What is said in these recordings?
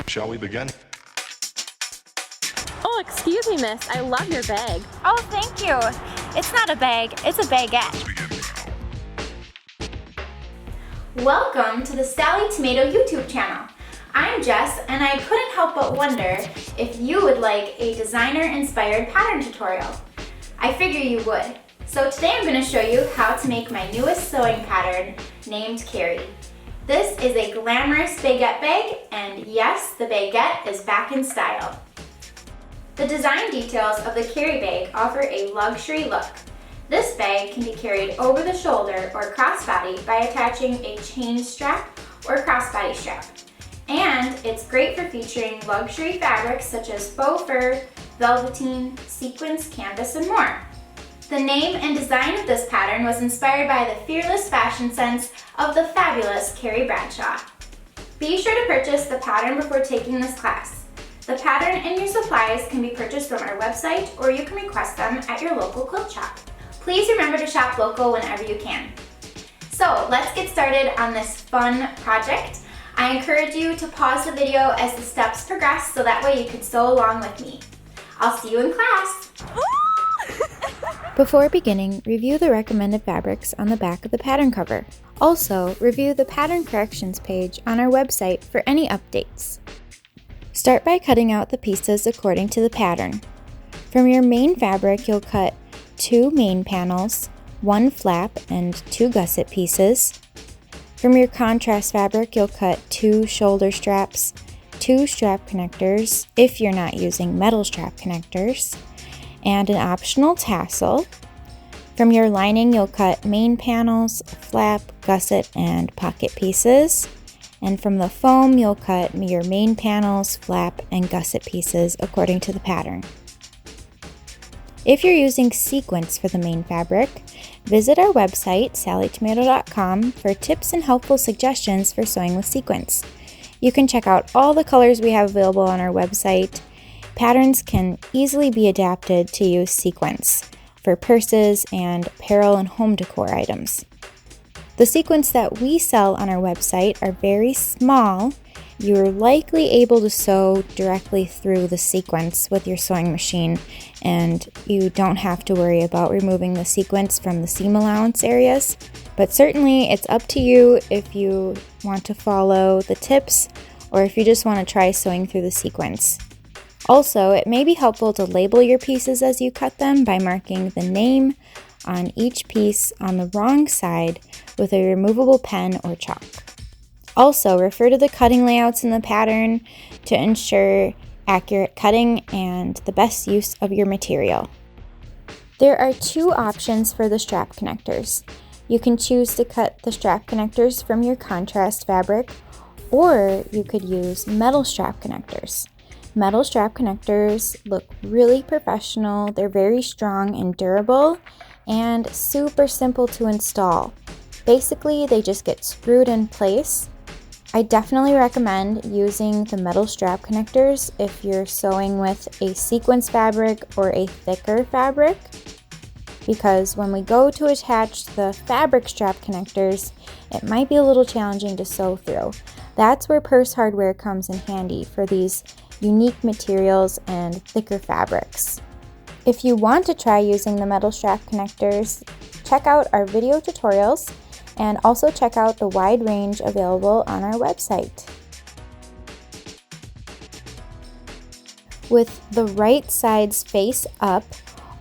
Shall we begin? Oh, excuse me, miss. I love your bag. Oh, thank you. It's not a bag, it's a baguette. Welcome to the Sallie Tomato YouTube channel. I'm Jess, and I couldn't help but wonder if you would like a designer-inspired pattern tutorial. I figure you would. So today I'm going to show you how to make my newest sewing pattern named Carrie. This is a glamorous baguette bag, and yes, the baguette is back in style. The design details of the Carrie bag offer a luxury look. This bag can be carried over the shoulder or crossbody by attaching a chain strap or crossbody strap. And it's great for featuring luxury fabrics such as faux fur, velveteen, sequins, canvas, and more. The name and design of this pattern was inspired by the fearless fashion sense of the fabulous Carrie Bradshaw. Be sure to purchase the pattern before taking this class. The pattern and your supplies can be purchased from our website, or you can request them at your local quilt shop. Please remember to shop local whenever you can. So let's get started on this fun project. I encourage you to pause the video as the steps progress so that way you can sew along with me. I'll see you in class. Before beginning, review the recommended fabrics on the back of the pattern cover. Also, review the pattern corrections page on our website for any updates. Start by cutting out the pieces according to the pattern. From your main fabric, you'll cut 2 main panels, 1 flap, and 2 gusset pieces. From your contrast fabric, you'll cut 2 shoulder straps, 2 strap connectors, if you're not using metal strap connectors, and an optional tassel. From your lining, you'll cut main panels, flap, gusset, and pocket pieces. And from the foam, you'll cut your main panels, flap, and gusset pieces according to the pattern. If you're using sequins for the main fabric, visit our website, sallietomato.com, for tips and helpful suggestions for sewing with sequins. You can check out all the colors we have available on our website. Patterns can easily be adapted to use sequins for purses and apparel and home decor items. The sequins that we sell on our website are very small. You're likely able to sew directly through the sequins with your sewing machine, and you don't have to worry about removing the sequins from the seam allowance areas. But certainly it's up to you if you want to follow the tips or if you just want to try sewing through the sequins. Also, it may be helpful to label your pieces as you cut them by marking the name on each piece on the wrong side with a removable pen or chalk. Also, refer to the cutting layouts in the pattern to ensure accurate cutting and the best use of your material. There are 2 options for the strap connectors. You can choose to cut the strap connectors from your contrast fabric, or you could use metal strap connectors. Metal strap connectors look really professional, they're very strong and durable, and super simple to install. Basically, they just get screwed in place. I definitely recommend using the metal strap connectors if you're sewing with a sequins fabric or a thicker fabric, because when we go to attach the fabric strap connectors, it might be a little challenging to sew through. That's where purse hardware comes in handy for these unique materials and thicker fabrics. If you want to try using the metal strap connectors, check out our video tutorials and also check out the wide range available on our website. With the right sides face up,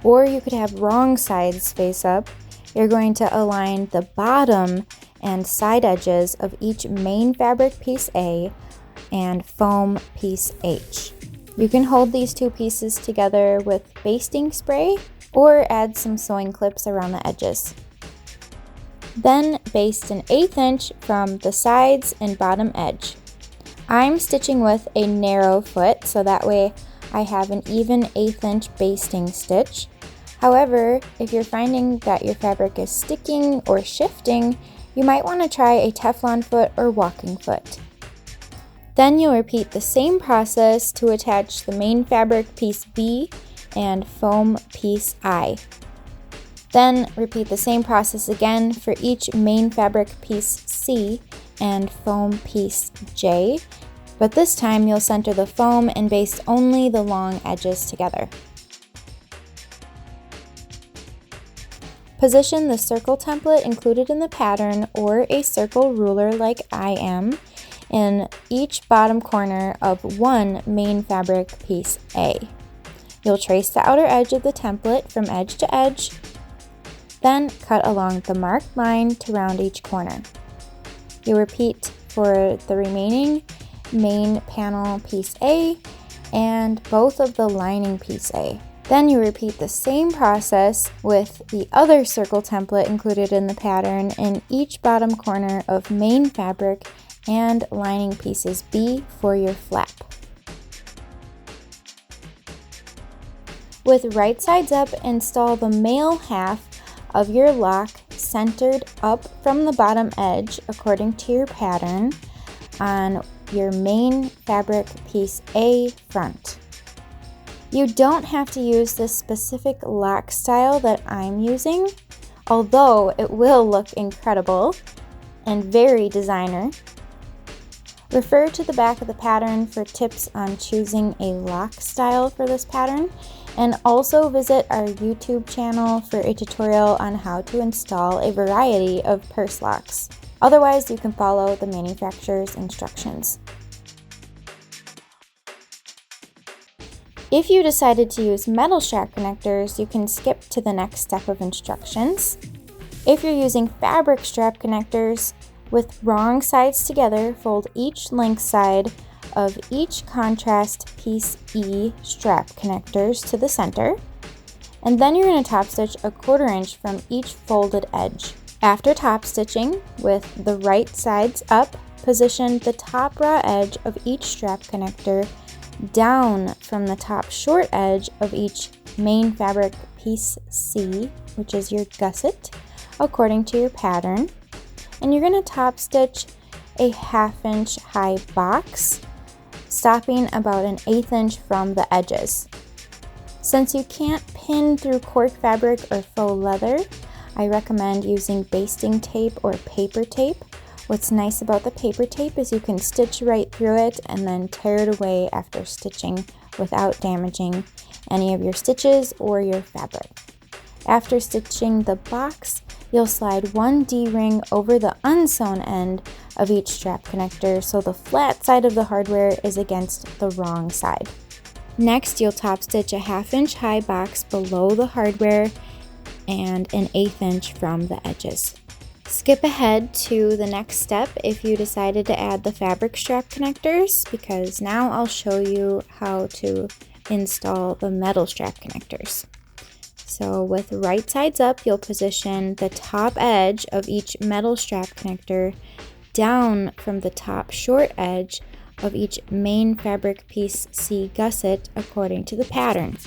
or you could have wrong sides face up, you're going to align the bottom and side edges of each main fabric piece A and foam piece H. You can hold these 2 pieces together with basting spray or add some sewing clips around the edges. Then baste an 1/8 inch from the sides and bottom edge. I'm stitching with a narrow foot, so that way I have an even 1/8 inch basting stitch. However, if you're finding that your fabric is sticking or shifting, you might want to try a Teflon foot or walking foot. Then you'll repeat the same process to attach the main fabric piece B and foam piece I. Then repeat the same process again for each main fabric piece C and foam piece J, but this time you'll center the foam and baste only the long edges together. Position the circle template included in the pattern or a circle ruler like I am in each bottom corner of one main fabric piece A. You'll trace the outer edge of the template from edge to edge, then cut along the marked line to round each corner. You'll repeat for the remaining main panel piece A and both of the lining piece A. Then you repeat the same process with the other circle template included in the pattern in each bottom corner of main fabric and lining pieces B for your flap. With right sides up, install the male half of your lock centered up from the bottom edge according to your pattern on your main fabric piece A front. You don't have to use this specific lock style that I'm using, although it will look incredible and very designer. Refer to the back of the pattern for tips on choosing a lock style for this pattern, and also visit our YouTube channel for a tutorial on how to install a variety of purse locks. Otherwise, you can follow the manufacturer's instructions. If you decided to use metal strap connectors, you can skip to the next step of instructions. If you're using fabric strap connectors, with wrong sides together, fold each length side of each contrast piece E strap connectors to the center, and then you're going to top stitch a 1/4 inch from each folded edge. After top stitching, with the right sides up, position the top raw edge of each strap connector down from the top short edge of each main fabric piece C, which is your gusset, according to your pattern. And you're going to top stitch a 1/2 inch high box, stopping about an 1/8 inch from the edges. Since you can't pin through cork fabric or faux leather, I recommend using basting tape or paper tape. What's nice about the paper tape is you can stitch right through it and then tear it away after stitching without damaging any of your stitches or your fabric. After stitching the box, you'll slide one D-ring over the unsewn end of each strap connector so the flat side of the hardware is against the wrong side. Next, you'll top stitch a 1/2 inch high box below the hardware and an 1/8 inch from the edges. Skip ahead to the next step if you decided to add the fabric strap connectors, because now I'll show you how to install the metal strap connectors. So with right sides up, you'll position the top edge of each metal strap connector down from the top short edge of each main fabric piece C gusset according to the pattern.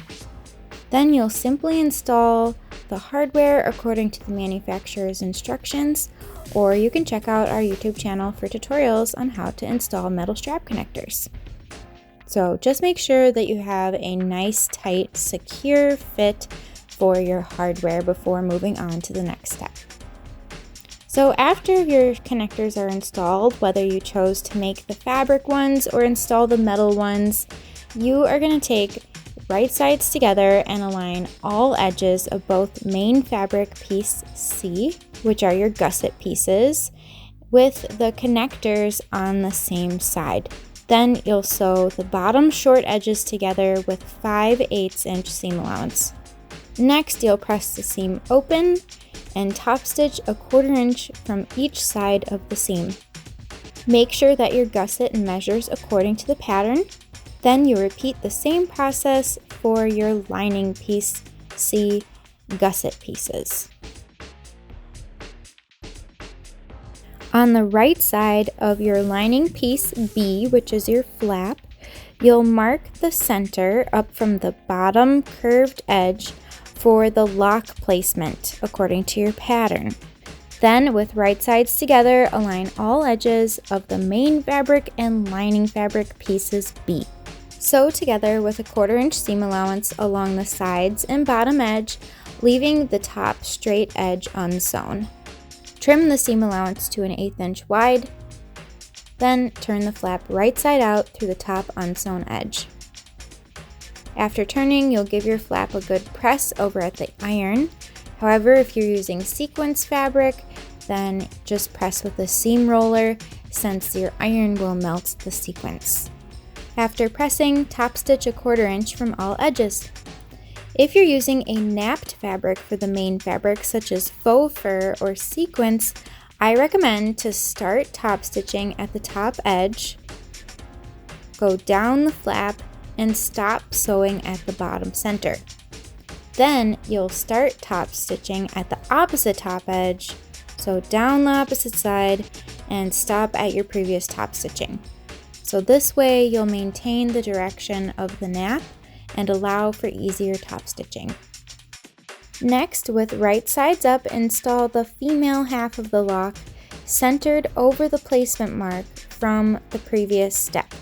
Then you'll simply install the hardware according to the manufacturer's instructions, or you can check out our YouTube channel for tutorials on how to install metal strap connectors. So just make sure that you have a nice, tight, secure fit for your hardware before moving on to the next step. So after your connectors are installed, whether you chose to make the fabric ones or install the metal ones, you are going to take right sides together and align all edges of both main fabric piece C, which are your gusset pieces, with the connectors on the same side. Then you'll sew the bottom short edges together with 5/8 inch seam allowance. Next, you'll press the seam open and top stitch a 1/4 inch from each side of the seam. Make sure that your gusset measures according to the pattern. Then you repeat the same process for your lining piece C gusset pieces. On the right side of your lining piece B, which is your flap, you'll mark the center up from the bottom curved edge for the lock placement according to your pattern. Then, with right sides together, align all edges of the main fabric and lining fabric pieces B. Sew together with a 1/4 inch seam allowance along the sides and bottom edge, leaving the top straight edge unsewn. Trim the seam allowance to an 1/8 inch wide. Then turn the flap right side out through the top unsewn edge. After turning, you'll give your flap a good press over at the iron. However, if you're using sequins fabric, then just press with a seam roller since your iron will melt the sequins. After pressing, top stitch a 1/4 inch from all edges. If you're using a napped fabric for the main fabric, such as faux fur or sequins, I recommend to start top stitching at the top edge, go down the flap, and stop sewing at the bottom center. Then you'll start top stitching at the opposite top edge, so down the opposite side, and stop at your previous top stitching. So this way you'll maintain the direction of the nap and allow for easier top stitching. Next, with right sides up, install the female half of the lock centered over the placement mark from the previous step.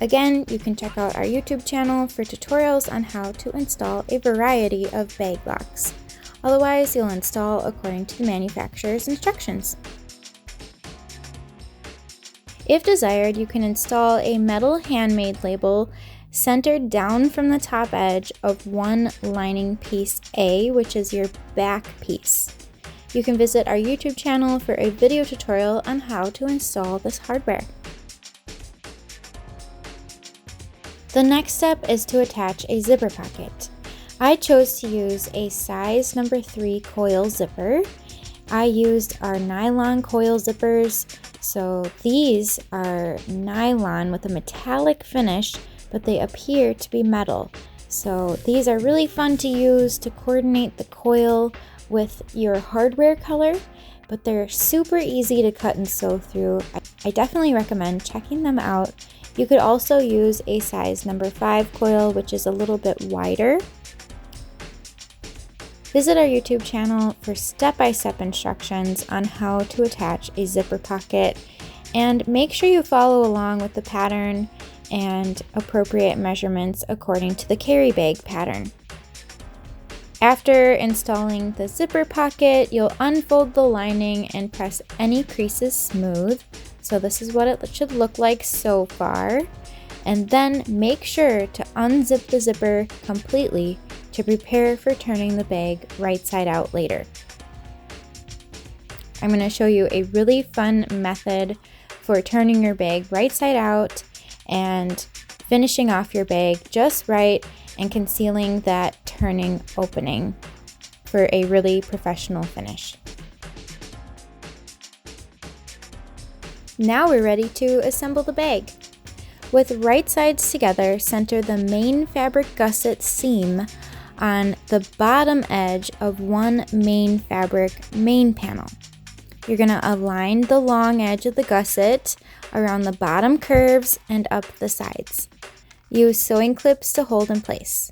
Again, you can check out our YouTube channel for tutorials on how to install a variety of bag locks. Otherwise, you'll install according to the manufacturer's instructions. If desired, you can install a metal handmade label centered down from the top edge of one lining piece A, which is your back piece. You can visit our YouTube channel for a video tutorial on how to install this hardware. The next step is to attach a zipper pocket. I chose to use a size number 3 coil zipper. I used our nylon coil zippers, so these are nylon with a metallic finish, but they appear to be metal. So these are really fun to use to coordinate the coil with your hardware color, but they're super easy to cut and sew through. I definitely recommend checking them out. You could also use a size number 5 coil, which is a little bit wider. Visit our YouTube channel for step-by-step instructions on how to attach a zipper pocket, and make sure you follow along with the pattern and appropriate measurements according to the Carrie bag pattern. After installing the zipper pocket, you'll unfold the lining and press any creases smooth. So this is what it should look like so far. And then make sure to unzip the zipper completely to prepare for turning the bag right side out later. I'm going to show you a really fun method for turning your bag right side out and finishing off your bag just right and concealing that turning opening for a really professional finish. Now we're ready to assemble the bag. With right sides together, center the main fabric gusset seam on the bottom edge of one main fabric main panel. You're going to align the long edge of the gusset around the bottom curves and up the sides. Use sewing clips to hold in place.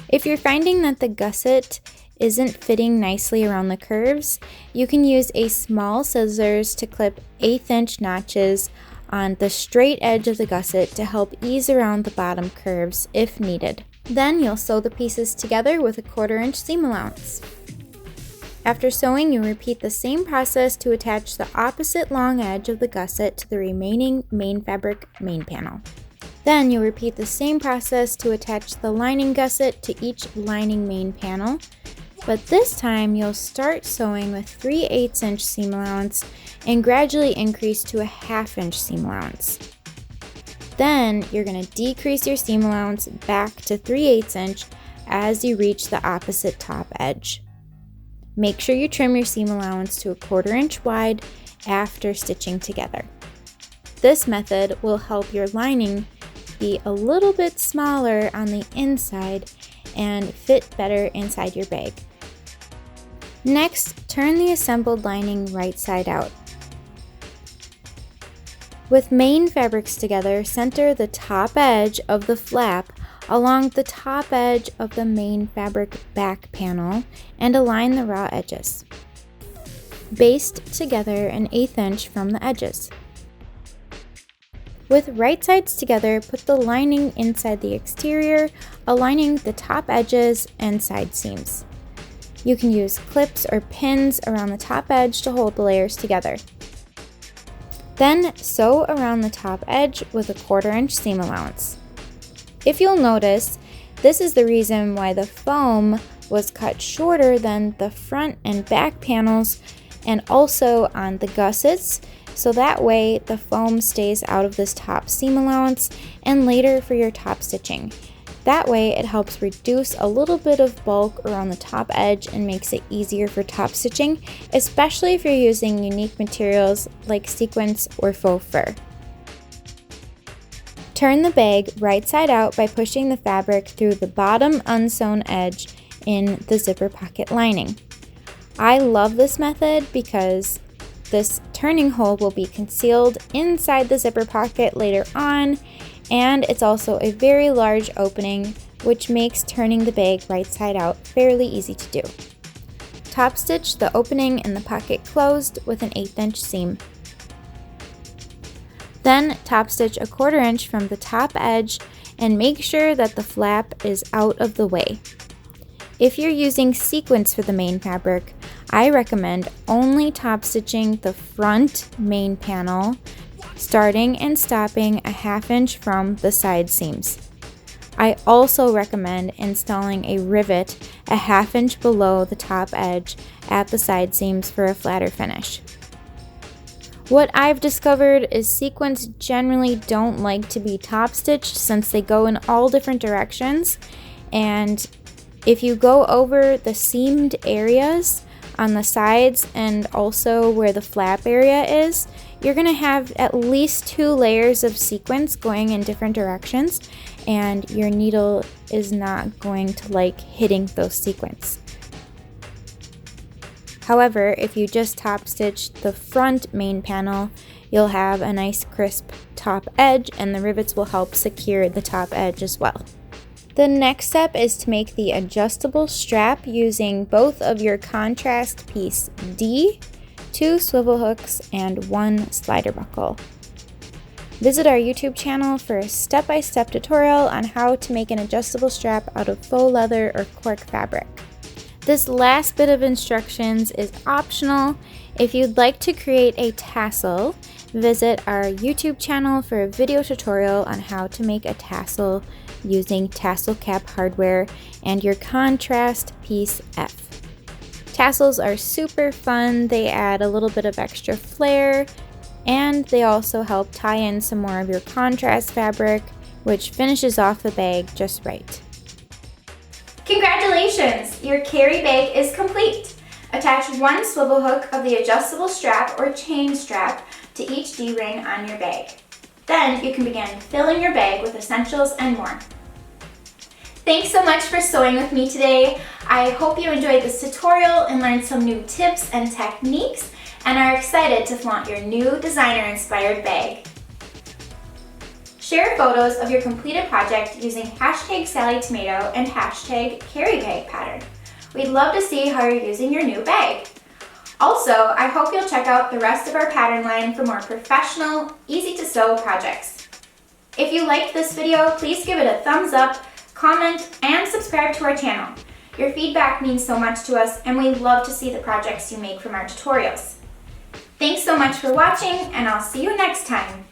If you're finding that the gusset isn't fitting nicely around the curves, you can use a small scissors to clip 1/8 inch notches on the straight edge of the gusset to help ease around the bottom curves if needed. Then you'll sew the pieces together with a 1/4 inch seam allowance. After sewing, you repeat the same process to attach the opposite long edge of the gusset to the remaining main fabric main panel. Then you'll repeat the same process to attach the lining gusset to each lining main panel, but this time you'll start sewing with 3/8 inch seam allowance and gradually increase to a 1/2 inch seam allowance. Then you're going to decrease your seam allowance back to 3/8 inch as you reach the opposite top edge. Make sure you trim your seam allowance to a 1/4 inch wide after stitching together. This method will help your lining be a little bit smaller on the inside and fit better inside your bag. Next, turn the assembled lining right side out. With main fabrics together, center the top edge of the flap along the top edge of the main fabric back panel and align the raw edges. Baste together 1/8 inch from the edges. With right sides together, put the lining inside the exterior, aligning the top edges and side seams. You can use clips or pins around the top edge to hold the layers together. Then sew around the top edge with a 1/4 inch seam allowance. If you'll notice, this is the reason why the foam was cut shorter than the front and back panels and also on the gussets, so that way the foam stays out of this top seam allowance and later for your top stitching. That way it helps reduce a little bit of bulk around the top edge and makes it easier for top stitching, especially if you're using unique materials like sequins or faux fur. Turn the bag right side out by pushing the fabric through the bottom unsewn edge in the zipper pocket lining. I love this method because this turning hole will be concealed inside the zipper pocket later on, and it's also a very large opening, which makes turning the bag right side out fairly easy to do. Top stitch the opening in the pocket closed with an 1/8 inch seam. Then top stitch a 1/4 inch from the top edge and make sure that the flap is out of the way. If you're using sequins for the main fabric, I recommend only top stitching the front main panel, starting and stopping a 1/2 inch from the side seams. I also recommend installing a rivet a 1/2 inch below the top edge at the side seams for a flatter finish. What I've discovered is sequins generally don't like to be top stitched since they go in all different directions, and if you go over the seamed areas on the sides and also where the flap area is, you're going to have at least 2 layers of sequins going in different directions, and your needle is not going to like hitting those sequins. However, if you just top stitch the front main panel, you'll have a nice crisp top edge, and the rivets will help secure the top edge as well. The next step is to make the adjustable strap using both of your contrast piece D, 2 swivel hooks, and 1 slider buckle. Visit our YouTube channel for a step-by-step tutorial on how to make an adjustable strap out of faux leather or cork fabric. This last bit of instructions is optional. If you'd like to create a tassel, visit our YouTube channel for a video tutorial on how to make a tassel using tassel cap hardware and your contrast piece F. Tassels are super fun. They add a little bit of extra flair, and they also help tie in some more of your contrast fabric, which finishes off the bag just right. Congratulations! Your Carrie bag is complete. Attach 1 swivel hook of the adjustable strap or chain strap to each D-ring on your bag. Then you can begin filling your bag with essentials and more. Thanks so much for sewing with me today. I hope you enjoyed this tutorial and learned some new tips and techniques and are excited to flaunt your new designer-inspired bag. Share photos of your completed project using #SallieTomato and #CarrieBagPattern. We'd love to see how you're using your new bag. Also, I hope you'll check out the rest of our pattern line for more professional, easy-to-sew projects. If you liked this video, please give it a thumbs up, comment, and subscribe to our channel. Your feedback means so much to us, and we love to see the projects you make from our tutorials. Thanks so much for watching, and I'll see you next time.